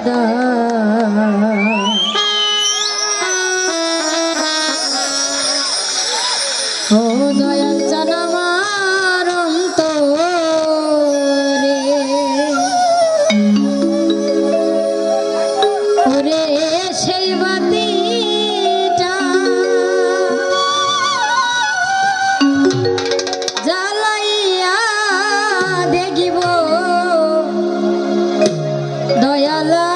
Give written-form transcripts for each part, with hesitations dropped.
সদা ও দয়াল চান আমার অন্তরে ওরে সেই বাতিটা জ্বালাইয়া দেখিব দয়ালা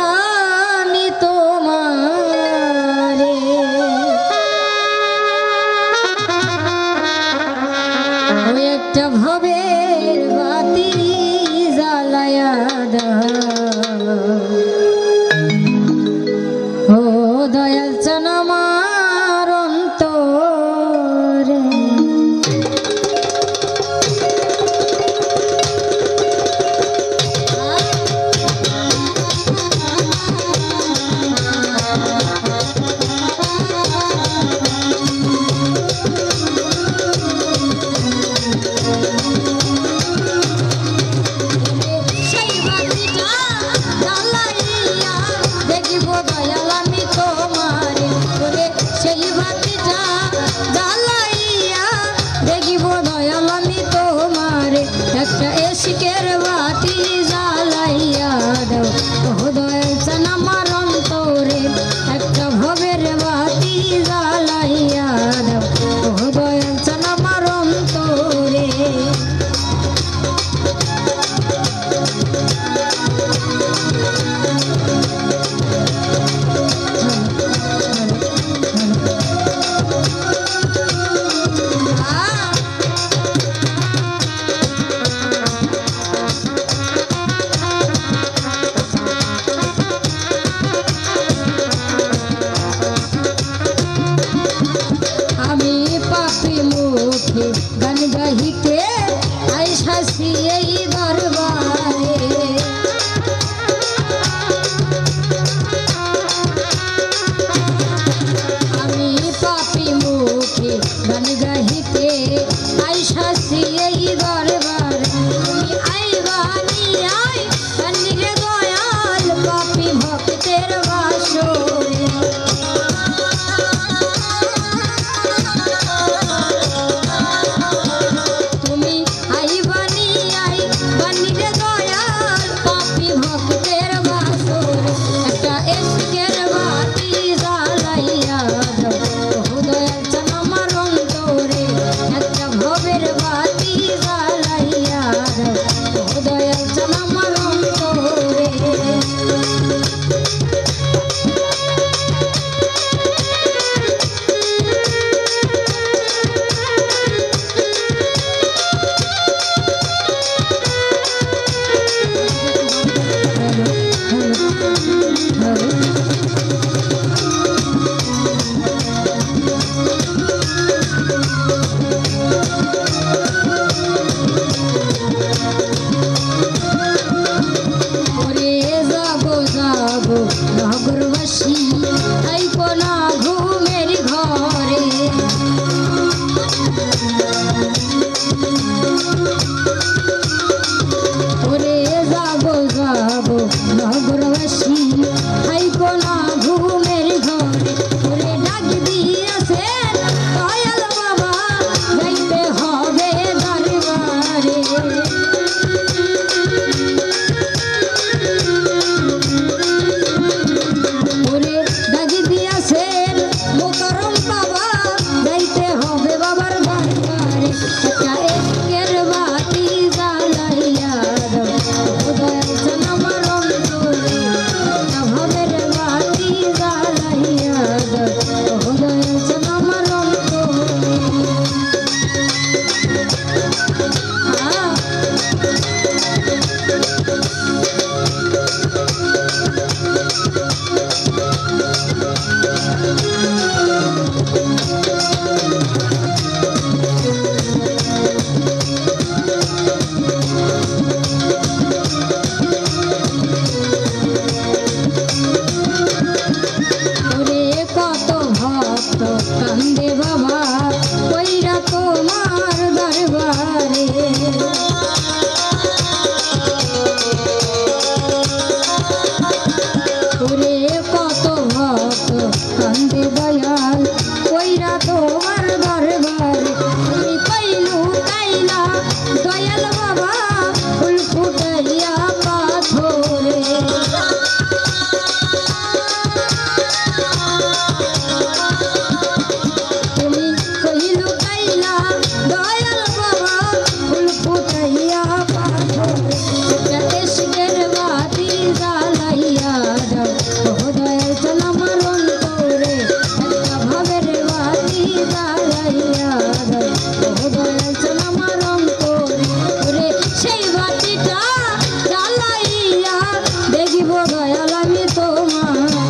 দয়াল আমি তোমারে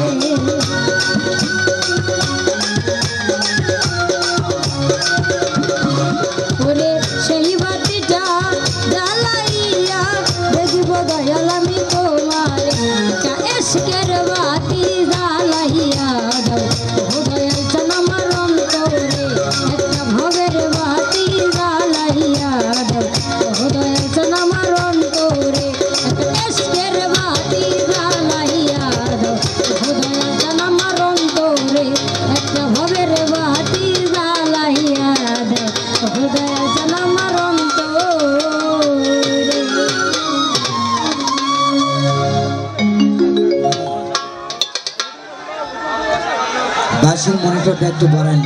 ওরে সেই বাতিটা জ্বালাইয়া দেখিব দয়াল আমি তোমারে একটা এসকের বাতি জ্বালাইয়া দাও ও দয়াল চান আমার অন্তরে একটা ভবের বাতি জ্বালাইয়া দাও ও দয়াল চান আমার অন্তরে একটা এসকের বাতি জ্বালাইয়া দাও ও দয়াল চান আমার অন্তরে একটা ভবের বাতি জ্বালাইয়া দাও ও দয়াল চান আমার অন্তরে বাসের মনিটরটা একটু বাড়ান।